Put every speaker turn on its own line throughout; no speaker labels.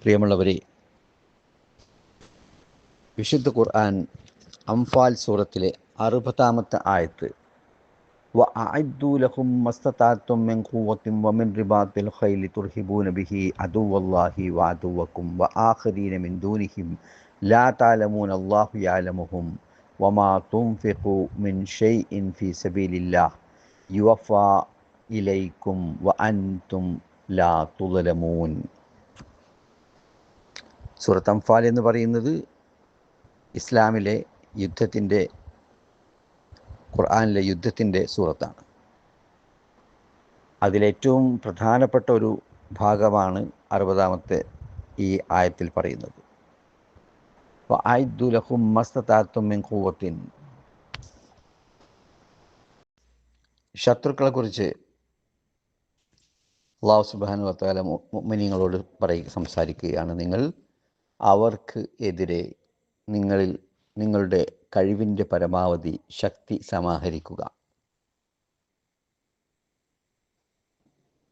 പ്രിയമുള്ളവരെ, വിശുദ്ധ ഖുർആൻ അംഫാൽ സൂറത്തിലെ 60-ാമത്തെ ആയത്ത് വഅഅദ്ദു ലഹും മസ്തതഅതും മിൻ ഖുവ്വത്തിൻ വമിൻ റിബാത്തിൽ ഖൈലി തുർഹിബൂന ബിഹി അദുവല്ലാഹി വഅദുവക്കും വആഖരീന മിൻ ദൂനിഹിം ലാ തഅലമൂന അല്ലാഹു യഅലമുഹും വമാ തുൻഫിഖു മിൻ ഷൈഇൻ ഫീ സബീലില്ലാഹ് യുവഫാ ഇലൈക്കും വഅൻതും ലാ തുളലമൂൻ. സൂറത്ത് അംഫാൽ എന്ന് പറയുന്നത് ഇസ്ലാമിലെ യുദ്ധത്തിൻ്റെ, ഖുർആനിലെ യുദ്ധത്തിൻ്റെ സൂറത്താണ്. അതിലേറ്റവും പ്രധാനപ്പെട്ട ഒരു ഭാഗമാണ് 60-ാമത്തെ ഈ ആയത്തിൽ പറയുന്നത്. വഅഅദ്ദു ലഹും മസ്തതഅതും മിൻ ഖുവ്വത്തിൻ. ശത്രുക്കളെക്കുറിച്ച് അല്ലാഹു സുബ്ഹാനഹു വ തആല മുഅ്മിനീങ്ങളോട് സംസാരിക്കുകയാണ്. നിങ്ങൾ അവർക്ക് എതിരെ നിങ്ങളുടെ കഴിവിൻ്റെ പരമാവധി ശക്തി സമാഹരിക്കുക.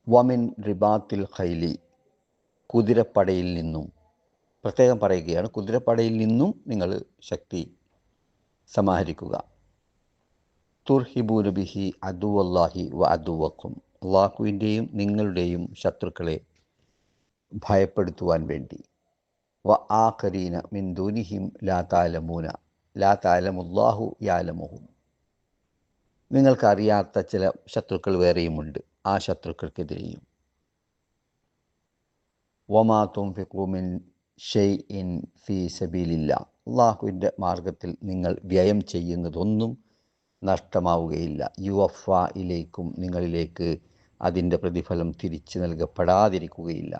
വമിൻ റിബാത്തിൽ ഖൈലി, കുതിരപ്പടയിൽ നിന്നും, പ്രത്യേകം പറയുകയാണ്, കുതിരപ്പടയിൽ നിന്നും നിങ്ങൾ ശക്തി സമാഹരിക്കുക. തുർഹിബൂന ബിഹി അദുവല്ലാഹി വ അദുവക്കും, അള്ളാഹുവിൻ്റെയും നിങ്ങളുടെയും ശത്രുക്കളെ ഭയപ്പെടുത്തുവാൻ വേണ്ടി. വ ആഖരീന മിൻ ദൂനിഹിം ലാ തഅലമുല്ലാഹു യഅലമുഹും, നിങ്ങൾക്കറിയാത്ത ചില ശത്രുക്കൾ വേറെയുമുണ്ട്, ആ ശത്രുക്കൾക്കെതിരെയും. വമാ തുൻഫിഖു മിൻ ഷൈഇൻ ഫീ സബീലില്ലാഹ്, അള്ളാഹുവിൻ്റെ മാർഗത്തിൽ നിങ്ങൾ വ്യയം ചെയ്യുന്നതൊന്നും നഷ്ടമാവുകയില്ല. യുവഫാ ഇലൈക്കും, നിങ്ങളിലേക്ക് അതിൻ്റെ പ്രതിഫലം തിരിച്ചു നൽകപ്പെടാതിരിക്കുകയില്ല.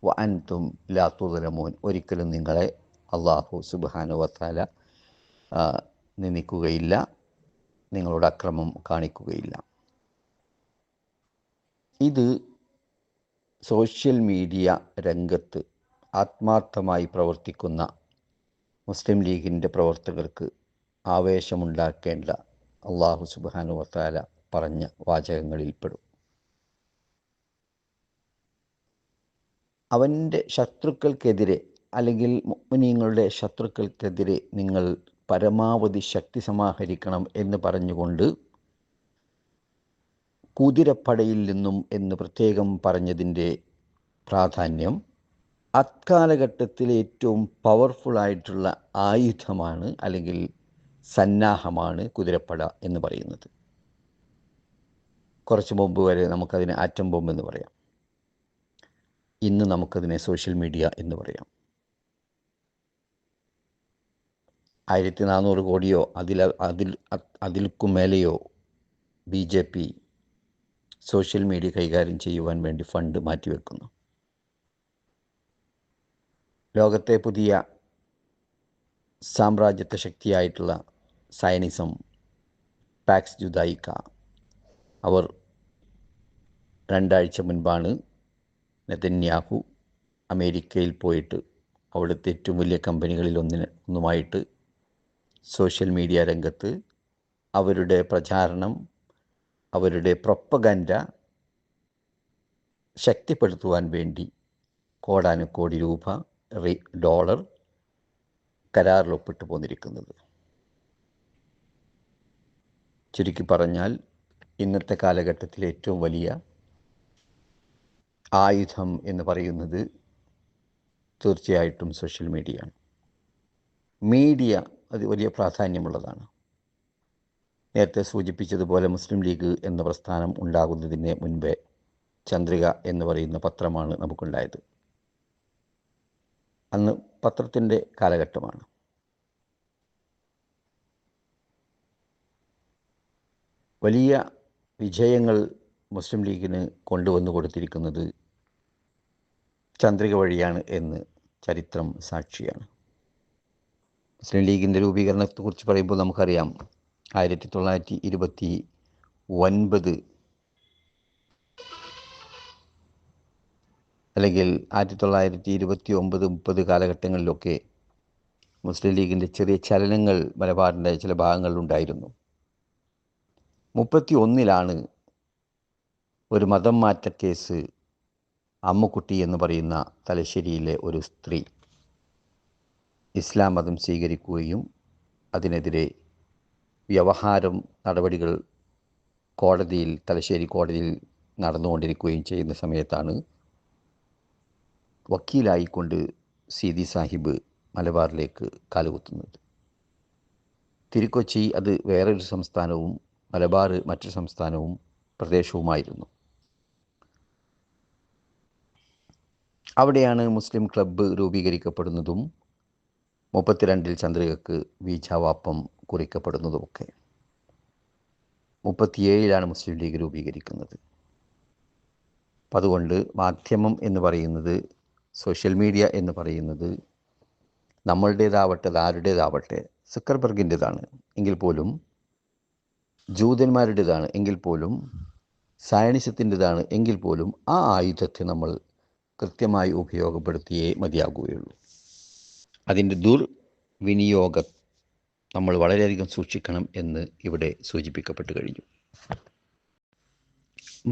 വ അൻതും ലാ തുളലമൂൻ, ഒരിക്കലും നിങ്ങളെ അല്ലാഹു സുബ്ഹാനഹു വ തആല നിന്ദിക്കുകയില്ല, നിങ്ങളോട് അക്രമം കാണിക്കുകയില്ല. ഇത് സോഷ്യൽ മീഡിയ രംഗത്ത് ആത്മാർത്ഥമായി പ്രവർത്തിക്കുന്ന മുസ്ലിം ലീഗിൻ്റെ പ്രവർത്തകർക്ക് ആവേശമുണ്ടാക്കേണ്ട അല്ലാഹു സുബ്ഹാനഹു വ തആല പറഞ്ഞ വാചകങ്ങളിൽപ്പെടും. അവൻ്റെ ശത്രുക്കൾക്കെതിരെ, അല്ലെങ്കിൽ മുഅ്മിനീങ്ങളുടെ ശത്രുക്കൾക്കെതിരെ നിങ്ങൾ പരമാവധി ശക്തി സമാഹരിക്കണം എന്ന് പറഞ്ഞുകൊണ്ട് കുതിരപ്പടയിൽ നിന്നും എന്ന് പ്രത്യേകം പറഞ്ഞതിൻ്റെ പ്രാധാന്യം, അക്കാലഘട്ടത്തിലെ ഏറ്റവും പവർഫുള്ളായിട്ടുള്ള ആയുധമാണ്, അല്ലെങ്കിൽ സന്നാഹമാണ് കുതിരപ്പട എന്ന് പറയുന്നത്. കുറച്ച് മുമ്പ് വരെ നമുക്കതിനെ ആറ്റം ബോംബ് എന്ന് പറയാം, ഇന്ന് നമുക്കതിനെ സോഷ്യൽ മീഡിയ എന്ന് പറയാം. 1400 കോടിയോ അതിൽക്കും മേലെയോ BJP സോഷ്യൽ മീഡിയ കൈകാര്യം ചെയ്യുവാൻ വേണ്ടി ഫണ്ട് മാറ്റിവെക്കുന്നു. ലോകത്തെ പുതിയ സാമ്രാജ്യത്വ ശക്തിയായിട്ടുള്ള സയനിസം, പാക്സ് ജുദായിക്ക, അവർ 2 ആഴ്ച മുൻപാണ് നെതന്യാഹു അമേരിക്കയിൽ പോയിട്ട് അവിടുത്തെ ഏറ്റവും വലിയ കമ്പനികളിൽ ഒന്നുമായിട്ട് സോഷ്യൽ മീഡിയ രംഗത്ത് അവരുടെ പ്രചാരണം, അവരുടെ പ്രൊപ്പഗൻഡ ശക്തിപ്പെടുത്തുവാൻ വേണ്ടി കോടാനുകോടി രൂപ, ഡോളർ കരാറിൽ ഒപ്പിട്ട് പോന്നിരിക്കുന്നത്. ചുരുക്കി പറഞ്ഞാൽ ഇന്നത്തെ കാലഘട്ടത്തിലെ ഏറ്റവും വലിയ ആയുധം എന്ന് പറയുന്നത് തീർച്ചയായിട്ടും സോഷ്യൽ മീഡിയയാണ്. മീഡിയ അത് വലിയ പ്രാധാന്യമുള്ളതാണ്. നേരത്തെ സൂചിപ്പിച്ചതുപോലെ മുസ്ലിം ലീഗ് എന്ന പ്രസ്ഥാനം ഉണ്ടാകുന്നതിന് മുൻപേ ചന്ദ്രിക എന്ന് പറയുന്ന പത്രമാണ് നമുക്കുണ്ടായത്. അന്ന് പത്രത്തിൻ്റെ കാലഘട്ടമാണ്. വലിയ വിജയങ്ങൾ മുസ്ലിം ലീഗിന് കൊണ്ടുവന്നു കൊടുത്തിരിക്കുന്നത് ചന്ദ്രിക വഴിയാണ് എന്ന് ചരിത്രം സാക്ഷിയാണ്. മുസ്ലിം ലീഗിൻ്റെ രൂപീകരണത്തെക്കുറിച്ച് പറയുമ്പോൾ നമുക്കറിയാം, 1929 അല്ലെങ്കിൽ 1929-30 കാലഘട്ടങ്ങളിലൊക്കെ മുസ്ലിം ലീഗിൻ്റെ ചെറിയ ചലനങ്ങൾ മലബാറിൻ്റെ ചില ഭാഗങ്ങളിലുണ്ടായിരുന്നു. 1931 ഒരു മതം മാറ്റ കേസ് അമ്മുക്കുട്ടി എന്ന് പറയുന്ന തലശ്ശേരിയിലെ ഒരു സ്ത്രീ ഇസ്ലാം മതം സ്വീകരിക്കുകയും അതിനെതിരെ വ്യവഹാരം നടപടികൾ തലശ്ശേരി കോടതിയിൽ നടന്നുകൊണ്ടിരിക്കുകയും ചെയ്യുന്ന സമയത്താണ് വക്കീലായിക്കൊണ്ട് സീതി സാഹിബ് മലബാറിലേക്ക് കാലുകുത്തുന്നത്. തിരുക്കൊച്ചി അത് വേറൊരു സംസ്ഥാനവും മലബാർ മറ്റൊരു സംസ്ഥാനവും പ്രദേശവുമായിരുന്നു. അവിടെയാണ് മുസ്ലിം ക്ലബ്ബ് രൂപീകരിക്കപ്പെടുന്നതും 32 ചന്ദ്രികക്ക് വീജാവാപ്പം കുറിക്കപ്പെടുന്നതുമൊക്കെ. 37 മുസ്ലിം ലീഗ് രൂപീകരിക്കുന്നത്. അപ്പം അതുകൊണ്ട് മാധ്യമം എന്ന് പറയുന്നത്, സോഷ്യൽ മീഡിയ എന്ന് പറയുന്നത് നമ്മളുടേതാവട്ടെ ആരുടേതാവട്ടെ, സുക്കർബർഗിൻ്റെതാണ് എങ്കിൽ പോലും, ജൂതന്മാരുടേതാണ് എങ്കിൽ പോലും, സയനിസത്തിൻ്റെതാണ് എങ്കിൽ പോലും ആ ആയുധത്തെ നമ്മൾ കൃത്യമായി ഉപയോഗപ്പെടുത്തിയേ മതിയാകുകയുള്ളൂ. അതിൻ്റെ ദുർവിനിയോഗം നമ്മൾ വളരെയധികം സൂക്ഷിക്കണം എന്ന് ഇവിടെ സൂചിപ്പിക്കപ്പെട്ട് കഴിഞ്ഞു.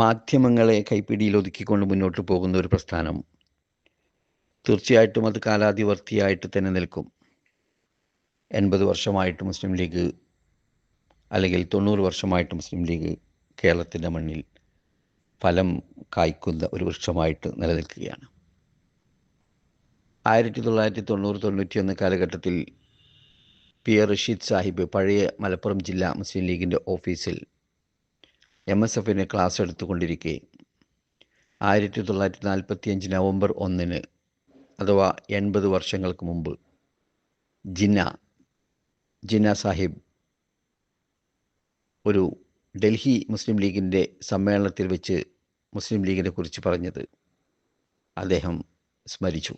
മാധ്യമങ്ങളെ കൈപ്പിടിയിൽ ഒതുക്കിക്കൊണ്ട് മുന്നോട്ട് പോകുന്ന ഒരു പ്രസ്ഥാനം തീർച്ചയായിട്ടും അത് കാലാതിവർത്തിയായിട്ട് തന്നെ നിൽക്കും. 80 വർഷമായിട്ട് മുസ്ലിം ലീഗ്, അല്ലെങ്കിൽ 90 വർഷമായിട്ട് മുസ്ലിം ലീഗ് കേരളത്തിൻ്റെ മണ്ണിൽ ഫലം കായ്ക്കുന്ന ഒരു വൃക്ഷമായിട്ട് നിലനിൽക്കുകയാണ്. 1990-91 കാലഘട്ടത്തിൽ പി എ റഷീദ് സാഹിബ് പഴയ മലപ്പുറം ജില്ലാ മുസ്ലിം ലീഗിൻ്റെ ഓഫീസിൽ MSF ക്ലാസ് എടുത്തുകൊണ്ടിരിക്കെ 1945 നവംബർ 1 അഥവാ 80 വർഷങ്ങൾക്ക് മുമ്പ് ജിന്ന സാഹിബ് ഒരു ഡൽഹി മുസ്ലിം ലീഗിൻ്റെ സമ്മേളനത്തിൽ വെച്ച് മുസ്ലിം ലീഗിനെ കുറിച്ച് പറഞ്ഞത് അദ്ദേഹം സ്മരിച്ചു.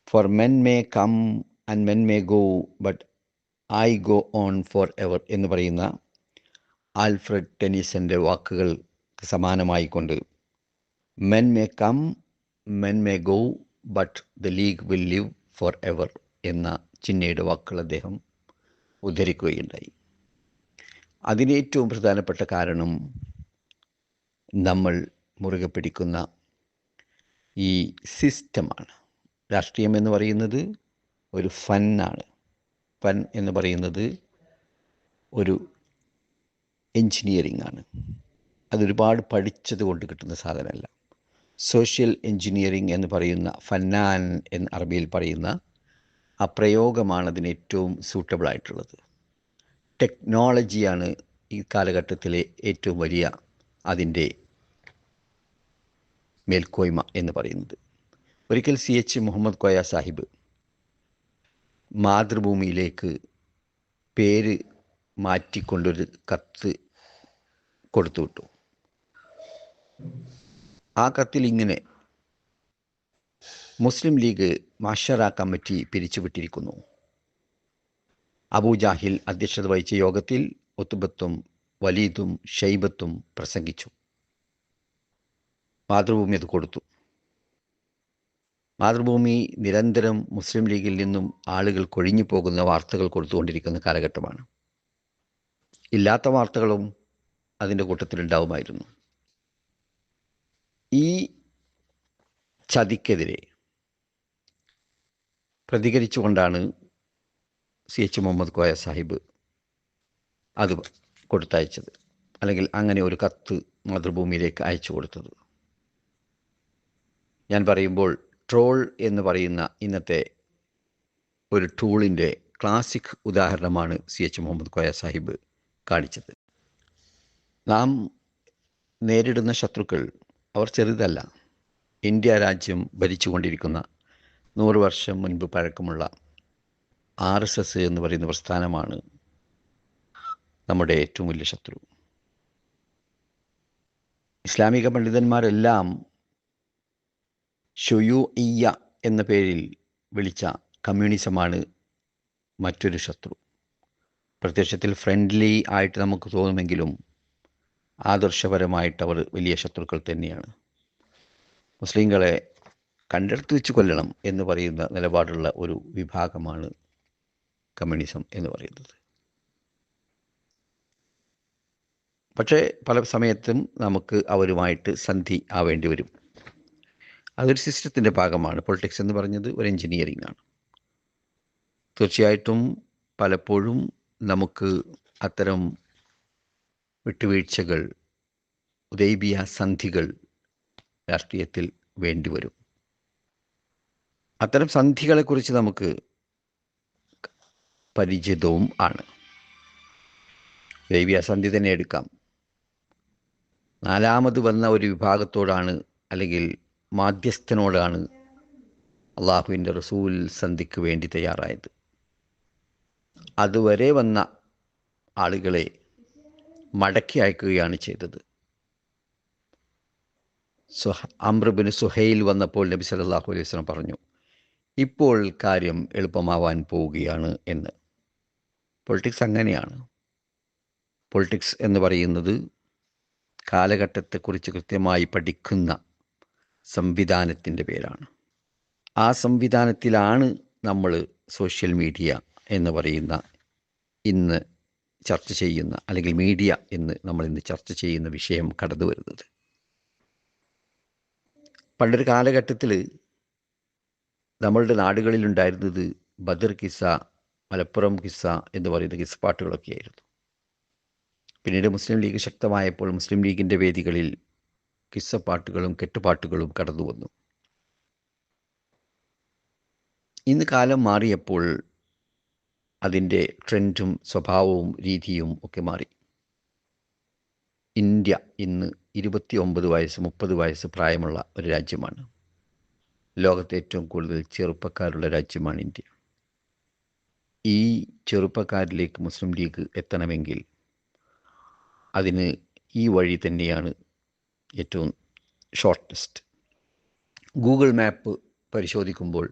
For men may come and men may go but I go on for ever എന്ന് പറയുന്ന ആൽഫ്രഡ് ടെന്നീസൻ്റെ വാക്കുകൾ സമാനമായിക്കൊണ്ട് men may come, men may go but the league will live for ever എന്ന ചിന്നയുടെ വാക്കുകൾ അദ്ദേഹം ഉദ്ധരിക്കുകയുണ്ടായി. അതിന് ഏറ്റവും പ്രധാനപ്പെട്ട കാരണം നമ്മൾ മുറുകെ പിടിക്കുന്ന ഈ സിസ്റ്റമാണ്. രാഷ്ട്രീയം എന്ന് പറയുന്നത് ഒരു ഫന്നാണ്. ഫൻ എന്ന് പറയുന്നത് ഒരു എൻജിനീയറിംഗ് ആണ്. അതൊരുപാട് പഠിച്ചത് കൊണ്ട് കിട്ടുന്ന സാധനമല്ല. സോഷ്യൽ എൻജിനീയറിംഗ് എന്ന് പറയുന്ന ഫന്നാൻ എന്ന് അറബിയിൽ പറയുന്ന ആ പ്രയോഗമാണ് അതിന് ഏറ്റവും സൂട്ടബിൾ ആയിട്ടുള്ളത്. ടെക്നോളജിയാണ് ഈ കാലഘട്ടത്തിലെ ഏറ്റവും വലിയ അതിൻ്റെ മേൽക്കോയ്മ എന്ന് പറയുന്നത്. ഒരിക്കൽ CH മുഹമ്മദ് കോയ സാഹിബ് മാതൃഭൂമിയിലേക്ക് പേര് മാറ്റിക്കൊണ്ടൊരു കത്ത് കൊടുത്തുവിട്ടു. ആ കത്തിൽ ഇങ്ങനെ: മുസ്ലിം ലീഗ് മാഷറ കമ്മിറ്റി പിരിച്ചുവിട്ടിരിക്കുന്നു. അബൂജാഹിൽ അധ്യക്ഷത വഹിച്ച യോഗത്തിൽ ഉത്ബത്തും വലീദും ഷൈബത്തും പ്രസംഗിച്ചു. മാതൃഭൂമി അത് കൊടുത്തു. മാതൃഭൂമി നിരന്തരം മുസ്ലിം ലീഗിൽ നിന്നും ആളുകൾ കൊഴിഞ്ഞു പോകുന്ന വാർത്തകൾ കൊടുത്തുകൊണ്ടിരിക്കുന്ന കാലഘട്ടമാണ്. ഇല്ലാത്ത വാർത്തകളും അതിൻ്റെ കൂട്ടത്തിലുണ്ടാവുമായിരുന്നു. ഈ ചതിക്കെതിരെ പ്രതികരിച്ചുകൊണ്ടാണ് CH മുഹമ്മദ് കോയ സാഹിബ് അത് കൊടുത്തയച്ചത്, അല്ലെങ്കിൽ അങ്ങനെ ഒരു കത്ത് മാതൃഭൂമിയിലേക്ക് അയച്ചു കൊടുത്തത്. ഞാൻ പറയുമ്പോൾ ട്രോൾ എന്ന് പറയുന്ന ഇന്നത്തെ ഒരു ടൂളിൻ്റെ ക്ലാസിക് ഉദാഹരണമാണ് CH മുഹമ്മദ് കോയ സാഹിബ് കാണിച്ചത്. നാം നേരിടുന്ന ശത്രുക്കൾ അവർ ചെറുതല്ല. ഇന്ത്യ രാജ്യം ഭരിച്ചുകൊണ്ടിരിക്കുന്ന 100 വർഷം മുൻപ് പഴക്കമുള്ള RSS എന്ന് പറയുന്ന പ്രസ്ഥാനമാണ് നമ്മുടെ ഏറ്റവും വലിയ ശത്രു. ഇസ്ലാമിക പണ്ഡിതന്മാരെല്ലാം ഷുയൂഇയ്യ എന്ന പേരിൽ വിളിച്ച കമ്മ്യൂണിസമാണ് മറ്റൊരു ശത്രു. പ്രത്യക്ഷത്തിൽ ഫ്രണ്ട്ലി ആയിട്ട് നമുക്ക് തോന്നുമെങ്കിലും ആദർശപരമായിട്ട് അവർ വലിയ ശത്രുക്കൾ തന്നെയാണ്. മുസ്ലിങ്ങളെ കണ്ടെടുത്ത് വെച്ച് കൊല്ലണം എന്ന് പറയുന്ന നിലപാടുള്ള ഒരു വിഭാഗമാണ് കമ്മ്യൂണിസം എന്ന് പറയുന്നത്. പക്ഷേ പല സമയത്തും നമുക്ക് അവരുമായിട്ട് സന്ധി ആവേണ്ടി വരും. അതൊരു സിസ്റ്റത്തിൻ്റെ ഭാഗമാണ്. പൊളിറ്റിക്സ് എന്ന് പറഞ്ഞത് ഒരു എഞ്ചിനീയറിംഗ് ആണ്. തീർച്ചയായിട്ടും പലപ്പോഴും നമുക്ക് അത്തരം വിട്ടുവീഴ്ചകൾ, ഉദൈബിയ സന്ധികൾ രാഷ്ട്രീയത്തിൽ വേണ്ടിവരും. അത്തരം സന്ധികളെക്കുറിച്ച് നമുക്ക് പരിചിതവും ആണ്. ദൈവീയ സന്ധി തന്നെ എടുക്കാം. നാലാമത് വന്ന ഒരു വിഭാഗത്തോടാണ്, അല്ലെങ്കിൽ മാധ്യസ്ഥനോടാണ് അള്ളാഹുവിൻ്റെ റസൂൽ സന്ധിക്ക് വേണ്ടി തയ്യാറായത്. അതുവരെ വന്ന ആളുകളെ മടക്കി അയക്കുകയാണ് ചെയ്തത്. അംർ ബിൻ സുഹൈൽ വന്നപ്പോൾ നബി സല്ലല്ലാഹു അലൈഹി വസല്ലം പറഞ്ഞു, ഇപ്പോൾ കാര്യം എളുപ്പമാവാൻ പോവുകയാണ് എന്ന്. പൊളിറ്റിക്സ് അങ്ങനെയാണ്. പൊളിറ്റിക്സ് എന്ന് പറയുന്നത് കാലഘട്ടത്തെക്കുറിച്ച് കൃത്യമായി പഠിക്കുന്ന സംവിധാനത്തിൻ്റെ പേരാണ്. ആ സംവിധാനത്തിലാണ് നമ്മൾ സോഷ്യൽ മീഡിയ എന്ന് പറയുന്ന ഇന്ന് ചർച്ച ചെയ്യുന്ന, അല്ലെങ്കിൽ മീഡിയ എന്ന് നമ്മൾ ഇന്ന് ചർച്ച ചെയ്യുന്ന വിഷയം കടന്നു വരുന്നത്. പണ്ടൊരു കാലഘട്ടത്തിൽ നമ്മളുടെ നാടുകളിലുണ്ടായിരുന്നത് ബദർ കിസ്സ, മലപ്പുറം കിസ്സ എന്ന് പറയുന്ന കിസ്സാപ്പാട്ടുകളൊക്കെയായിരുന്നു. പിന്നീട് മുസ്ലിം ലീഗ് ശക്തമായപ്പോൾ മുസ്ലിം ലീഗിൻ്റെ വേദികളിൽ കിസ്സപ്പാട്ടുകളും കെട്ടുപാട്ടുകളും കടന്നു വന്നു. ഇന്ന് കാലം മാറിയപ്പോൾ അതിൻ്റെ ട്രെൻഡും സ്വഭാവവും രീതിയും ഒക്കെ മാറി. ഇന്ത്യ ഇന്ന് 29 വയസ്സ് 30 വയസ്സ് പ്രായമുള്ള ഒരു രാജ്യമാണ്. ലോകത്തെ ഏറ്റവും കൂടുതൽ ചെറുപ്പക്കാരുള്ള രാജ്യമാണ് ഇന്ത്യ. ഈ ചെറുപ്പക്കാരിലേക്ക് മുസ്ലിം ലീഗ് എത്തണമെങ്കിൽ അതിന് ഈ വഴി തന്നെയാണ് ഏറ്റവും ഷോർട്ടസ്റ്റ്. ഗൂഗിൾ മാപ്പ് പരിശോധിക്കുമ്പോൾ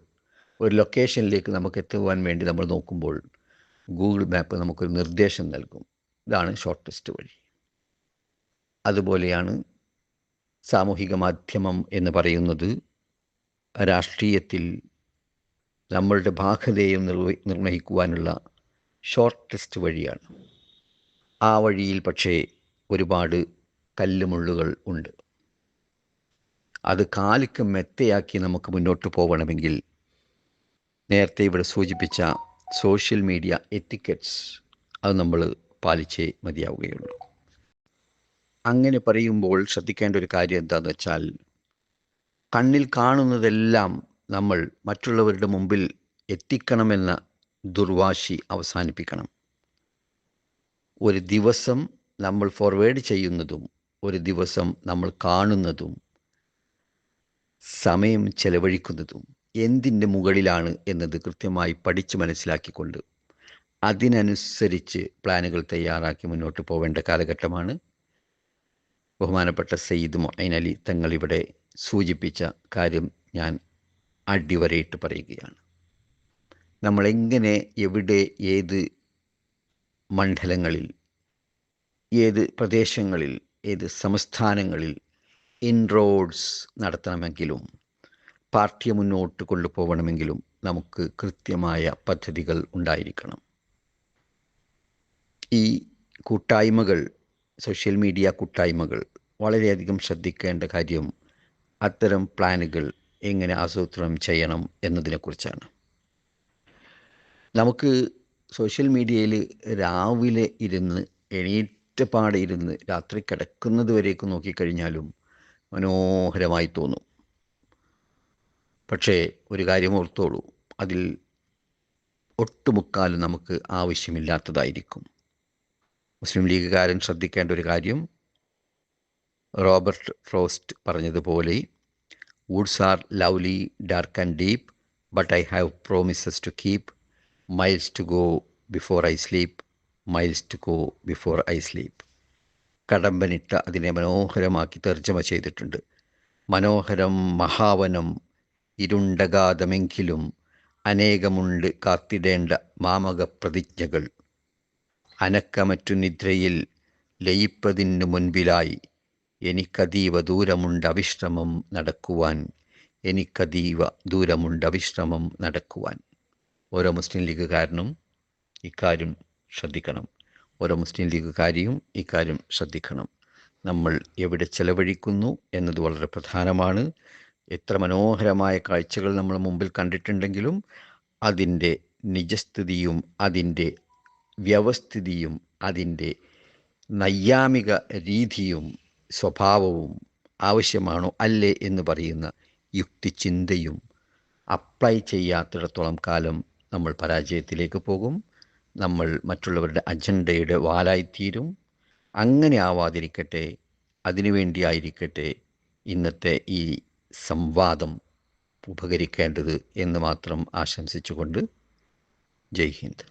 ഒരു ലൊക്കേഷനിലേക്ക് നമുക്ക് എത്തുവാൻ വേണ്ടി നമ്മൾ നോക്കുമ്പോൾ ഗൂഗിൾ മാപ്പ് നമുക്കൊരു നിർദ്ദേശം നൽകും. ഇതാണ് ഷോർട്ടസ്റ്റ് വഴി. അതുപോലെയാണ് സാമൂഹിക മാധ്യമം എന്ന് പറയുന്നത് രാഷ്ട്രീയത്തിൽ നമ്മളുടെ ഭാഗധേയം നിർവഹിക്കുവാനുള്ള ഷോർട്ടസ്റ്റ് വഴിയാണ്. ആ വഴിയിൽ പക്ഷേ ഒരുപാട് കല്ലുമുള്ളുകൾ ഉണ്ട്. അത് കാലിക്ക് മെത്തയാക്കി നമുക്ക് മുന്നോട്ട് പോകണമെങ്കിൽ നേരത്തെ ഇവിടെ സൂചിപ്പിച്ച സോഷ്യൽ മീഡിയ എറ്റിക്കറ്റ്സ് അത് നമ്മൾ പാലിച്ചേ മതിയാവുകയുള്ളൂ. അങ്ങനെ പറയുമ്പോൾ ശ്രദ്ധിക്കേണ്ട ഒരു കാര്യം എന്താണെന്ന് വെച്ചാൽ, കണ്ണിൽ കാണുന്നതെല്ലാം നമ്മൾ മറ്റുള്ളവരുടെ മുമ്പിൽ എത്തിക്കണമെന്ന ദുർവാശി അവസാനിപ്പിക്കണം. ഒരു ദിവസം നമ്മൾ ഫോർവേഡ് ചെയ്യുന്നതും ഒരു ദിവസം നമ്മൾ കാണുന്നതും സമയം ചെലവഴിക്കുന്നതും എന്തിൻ്റെ മുകളിലാണ് എന്നത് കൃത്യമായി പഠിച്ച് മനസ്സിലാക്കിക്കൊണ്ട് അതിനനുസരിച്ച് പ്ലാനുകൾ തയ്യാറാക്കി മുന്നോട്ട് പോവേണ്ട കാലഘട്ടമാണ്. ബഹുമാനപ്പെട്ട സയ്യിദ് മുഈൻ അലി തങ്ങൾ ഇവിടെ സൂചിപ്പിച്ച കാര്യം ഞാൻ അടിവരയിട്ട് പറയുകയാണ്. നമ്മളെങ്ങനെ, എവിടെ, ഏത് മണ്ഡലങ്ങളിൽ, ഏത് പ്രദേശങ്ങളിൽ, ഏത് സംസ്ഥാനങ്ങളിൽ ഇൻറോഡ്സ് നടത്തണമെങ്കിലും പാർട്ടിയെ മുന്നോട്ട് കൊണ്ടുപോകണമെങ്കിലും നമുക്ക് കൃത്യമായ പദ്ധതികൾ ഉണ്ടായിരിക്കണം. ഈ കൂട്ടായ്മകൾ, സോഷ്യൽ മീഡിയ കൂട്ടായ്മകൾ വളരെയധികം ശ്രദ്ധിക്കേണ്ട കാര്യം അത്തരം പ്ലാനുകൾ എങ്ങനെ ആസൂത്രണം ചെയ്യണം എന്നതിനെക്കുറിച്ചാണ്. നമുക്ക് സോഷ്യൽ മീഡിയയിൽ രാവിലെ ഇരുന്ന് എണീറ്റപ്പാടെ ഇരുന്ന് രാത്രി കിടക്കുന്നത് വരേക്ക് നോക്കിക്കഴിഞ്ഞാലും മനോഹരമായി തോന്നും. പക്ഷേ ഒരു കാര്യം ഓർത്തോളൂ, അതിൽ ഒട്ടുമുക്കാലും നമുക്ക് ആവശ്യമില്ലാത്തതായിരിക്കും. മുസ്ലിം ലീഗുകാരൻ ശ്രദ്ധിക്കേണ്ട ഒരു കാര്യം, റോബർട്ട് ഫ്രോസ്റ്റ് പറഞ്ഞതുപോലെ, Woods R lovely, dark and deep, but I have promises to keep, miles to go before I sleep, miles to go before I sleep. Kadammanitta അതിനെ മനോഹരമാക്കി തർജ്ജമ ചെയ്തിട്ടുണ്ട്. മനോഹരം മഹാവനം ഇരുണ്ടകാതമെങ്കിലും അനേകമുണ്ട് കാത്തിടേണ്ട മാമക പ്രതിജ്ഞകൾ, അനക്കമറ്റു നിദ്രയിൽ ലയിപ്പതിനു മുൻപിലായി എനിക്കതീവ ദൂരമുണ്ട് അവിശ്രമം നടക്കുവാൻ, എനിക്കതീവ ദൂരമുണ്ട് അവിശ്രമം നടക്കുവാൻ. ഓരോ മുസ്ലിം ലീഗുകാരനും ഇക്കാര്യം ശ്രദ്ധിക്കണം. ഓരോ മുസ്ലിം ലീഗുകാരിയും ഇക്കാര്യം ശ്രദ്ധിക്കണം. നമ്മൾ എവിടെ ചെലവഴിക്കുന്നു എന്നത് വളരെ പ്രധാനമാണ്. എത്ര മനോഹരമായ കാഴ്ചകൾ നമ്മൾ മുമ്പിൽ കണ്ടിട്ടുണ്ടെങ്കിലും അതിൻ്റെ നിജസ്ഥിതിയും അതിൻ്റെ വ്യവസ്ഥിതിയും അതിൻ്റെ നൈയാമിക രീതിയും സ്വഭാവവും ആവശ്യമാണോ അല്ലേ എന്ന് പറയുന്ന യുക്തിചിന്തയും അപ്ലൈ ചെയ്യാത്തിടത്തോളം കാലം നമ്മൾ പരാജയത്തിലേക്ക് പോകും. നമ്മൾ മറ്റുള്ളവരുടെ അജണ്ടയുടെ വാലായിത്തീരും. അങ്ങനെ ആവാതിരിക്കട്ടെ, അതിനുവേണ്ടിയായിരിക്കട്ടെ ഇന്നത്തെ ഈ സംവാദം ഉപകരിക്കേണ്ടത് എന്ന് മാത്രം ആശംസിച്ചുകൊണ്ട് ജയ് ഹിന്ദ്.